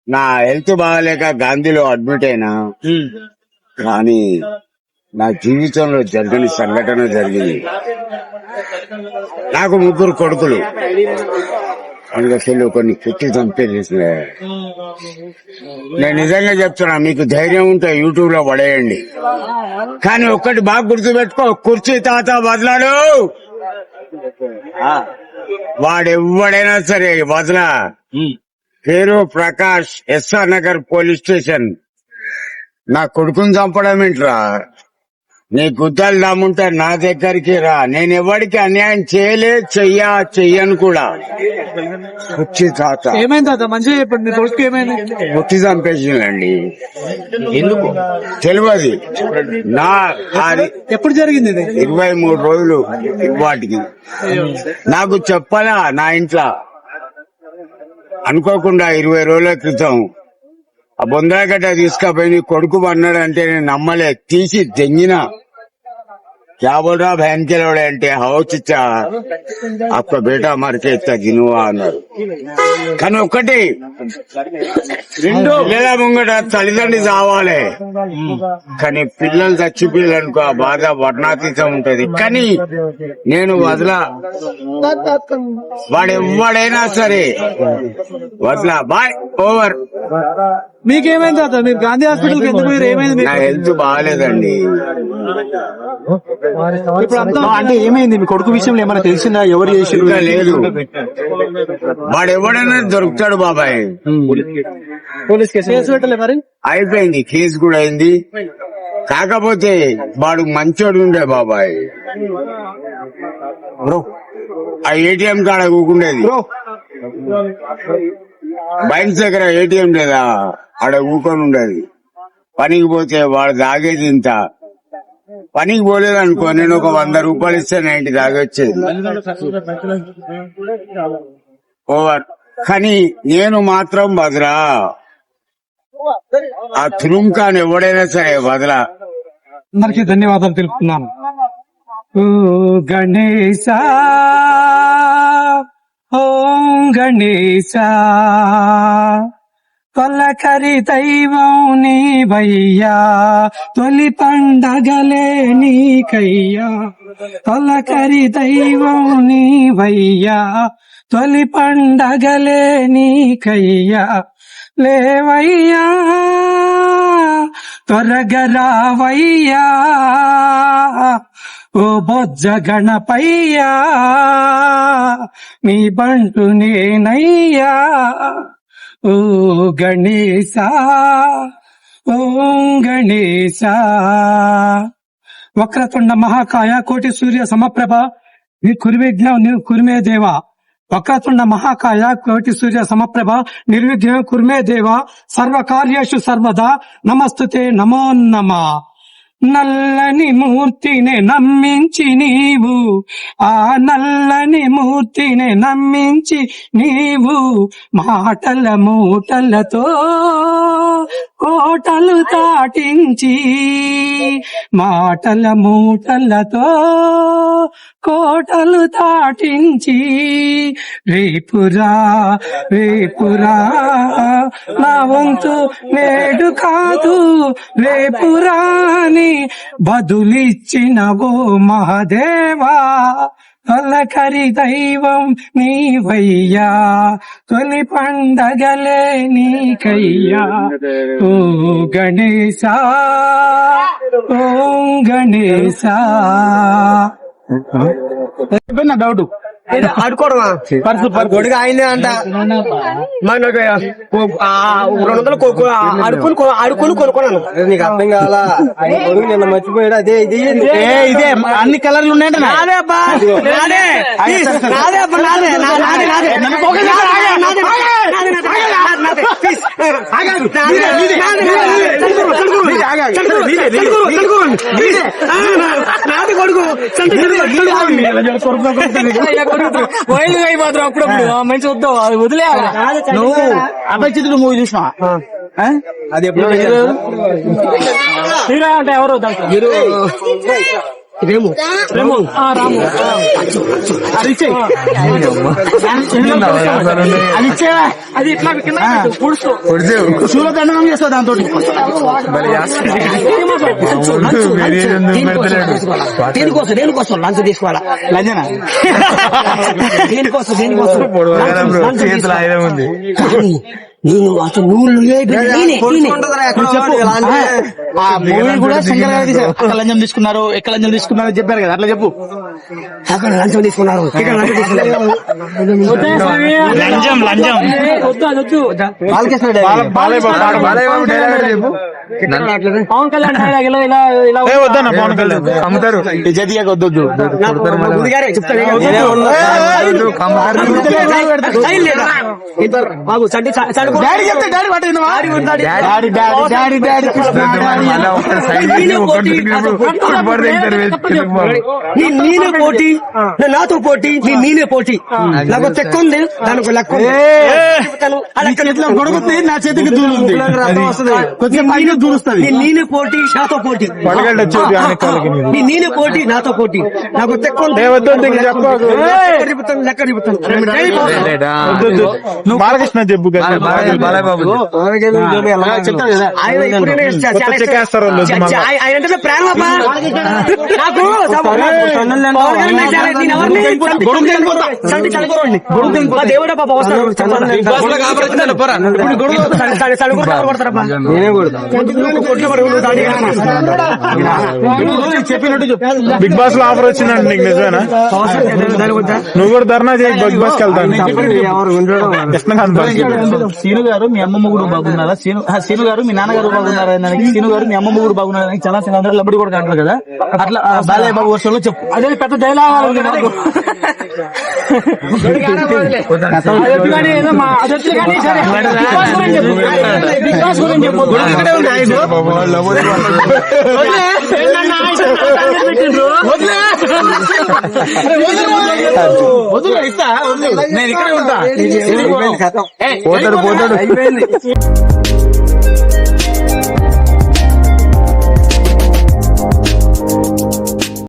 నా హెల్త్ బాగాలేక గాంధీలో అడ్మిట్ అయినా, కానీ నా జీవితంలో జరగని సంఘటన జరిగింది. నాకు 3 కొడుకులు, అందులో కొన్ని కుట్టి చంపేసి. నేను నిజంగా చెప్తున్నా, మీకు ధైర్యం ఉంటే యూట్యూబ్ లో పడేయండి. కానీ ఒక్కటి బాగా గుర్తుపెట్టుకో, కుర్చీ తాత వదలాడు. వాడెవ్వడైనా సరే వదలా. పేరు Prakash, SR Nagar police station. నా కొడుకుని చంపడం ఏంట్రా? నీ గుద్దాలు దమ్ముంటే నా దగ్గరికి రా. నేను ఎవరికి అన్యాయం చెయ్యను కూడా. వచ్చి తాత ఏమైంది తాత? మంచిగా చెప్పండి, మీ కొడుకు ఏమైంది? ఒట్టి చంపేసిందండి. ఎందుకు తెలియదు. నా ఎప్పుడు జరిగింది ఇది? 23 రోజులు వాటికి. నాకు చెప్పాలా? నా ఇంట్లో అనుకోకుండా 20 రోజుల క్రితం ఆ బొందరగడ్డ తీసుకపోయి కొడుకు అన్నాడంటే నేను నమ్మలే. తీసి తెంగిన क्या बोल रहा बहन के लोड़े అంటే హౌ చిచ్చా आपका बेटा मर के इतना गिनुआ అన్నారు. కానీ ఒక్కటి, పిల్లల ముంగట తల్లిదండ్రి చావాలి, కానీ పిల్లలు చచ్చిపోయాలనుకో ఆ బాధ వర్ణాతీతం ఉంటది. కానీ నేను వదలా. వాడు ఎవడైనా సరే వదలా. Bye, over. మీకేమైంది తాత? మీరు గాంధీ హాస్పిటల్కి ఎందుకు మీరు? ఏమైంది? నా హెల్త్ బాగాలేదండి. అంటే ఏమైంది? మీ కొడుకు విషయంలో ఏమైనా తెలిసిందా? ఎవరు చేసి? లేదు, వాడు ఎవడైనా దొరుకుతాడు బాబాయ్. పోలీస్ కేసు పెట్టలే మరి? అయిపోయింది, కేసు కూడా అయింది. కాకపోతే వాడు మంచోడు ఉండే బాబాయ్. ఆ ఏటీఎం కాడ కూకుండేది. బైన్స్ దగ్గర ఏటీఎం లేదా, ఆడ ఊకొని ఉండేది. పనికి పోతే వాడు తాగేది ఇంత. పనికి పోలేదు అనుకో, నేను ఒక 100 రూపాయలు ఇస్తే 90 తాగొచ్చేది. ఓవర్. కానీ నేను మాత్రం వదరా. ఆ తురుంకాని ఎవడైనా సరే వదరా. అందరికీ ధన్యవాదాలు తెలుపుతున్నాను. గణేశ ఓం గణేశ, తొలకరి దైవం నీవయ్యా, తొలి పండగలే నీకయ్యా. తొలకరి దైవం నీవయ్యా, తొలి పండగలే నీకయ్యా. లేవయ్యా త్వరగా రావయ్యా, ఓ బొజ్జ గణపయ్యా, నీ బంటు నేనయ్యా. ఓ గణేశ ఓం గణేశ, వక్రతుండ మహాకాయ కోటి సూర్య సమప్రభ నిర్విఘ్నం కుర్మే దేవ. వక్రతుండ మహాకాయ కోటి సూర్య సమప్రభ నిర్విఘ్నం కుర్మే దేవ. సర్వకార్యేషు సర్వదా నమస్తుతే నమో నమః. నల్లని మూర్తిని నమ్మించి నీవు, ఆ నల్లని మూర్తిని నమ్మించి నీవు, మాటల మూటలతో కోటలు దాటించి, మాటల మూటలతో కోటలు దాటించి, రేపురా రేపురా నా వంతు నేడు కాదు, రేపురాని బదులిచ్చినవో మహదేవా. తొలకరి దైవం నీవయ్యా, తొలి పండగలే నీకయ్యా. ఓ గణేశ ఓం గణేశ. డౌట్ ఆడుకోవడమా? గొడుగు ఆయనే అంట. మనకు 200 ఆడుకొని కొనుక్కున్నాను. నీకు అర్థం కావాలా? గొడుగు నిన్న మర్చిపోయాడు. అదే ఇదే అన్ని కలర్లు ఉన్నాయంట. నాది కొడుకు మాత్రం అప్పుడప్పుడు మంచి వద్దావు, అది వదిలేయాలి. నువ్వు అపరిచితుడు మూవీ చూసినా? అది ఎప్పుడు హీరో అంటే ఎవరు? రేము రేము రాము అది ఇచ్చేయ్. అది ఇచ్చేవా అది ఇట్లా సూర్యదండనం చేస్తా దాంతో దేనికోసం లంచ్ తీసుకోవాలా లంచనా దేనికోసం చేతులు ఆయన ఉంది. నేను అసలు ఆ మూవీ కూడా శంకర్ గారు తీశారు. అక్కడ లంచం తీసుకున్నారు, ఎక్కడ లంచం తీసుకున్నారు చెప్పారు కదా, అట్లా చెప్పు. అక్కడ లంచం తీసుకున్నారు, ఇక్కడ లంచం తీసుకున్నారు. పవన్ కళ్యాణ్ వద్దన్న పవన్ కళ్యాణ్ అమ్ముతారు వద్దొద్దు బాబు డాడీ చెప్తే డాడీ నేనే పోటీ, నాతో పోటీ, నేనే పోటీ. నాకు చెక్క ఉంది, దానికి లెక్క గొడవతుంది, నా చేతికి దూరుంది, కొంచెం పైన దూరుస్తుంది. నేనే పోటీ, నాతో పోటీ, నేనే పోటీ, నాతో పోటీ. నాకు చెక్క ఉంది, లెక్క చెబుతాను. బాలకృష్ణ చెప్పు ఆయన అంటే ప్రేమ నాకు దేవుడా పాప వస్తాడు బిగ్ బాస్ లో ఆఫర్ వచ్చిందండి నీకు, నిజమేనా? నువ్వు కూడా ధర్నా చేయి, బిగ్ బాస్ కి వెళ్తాను. సీను గారు మీ అమ్మమ్మ కూడా బాగున్నారా, సీను గారు మీ నాన్నగారు బాగున్నారా, సీను గారు మీ అమ్మమ్మ కూడా బాగున్నారా, చాలా అందరూ లబ్బడి కూడా అంటారు కదా, అట్లా బాలయ్య బాబు వర్షంలో చెప్పు. అదే పెద్ద డైలాగ్ నేను ఇక్కడే ఉంటా. పోతాడు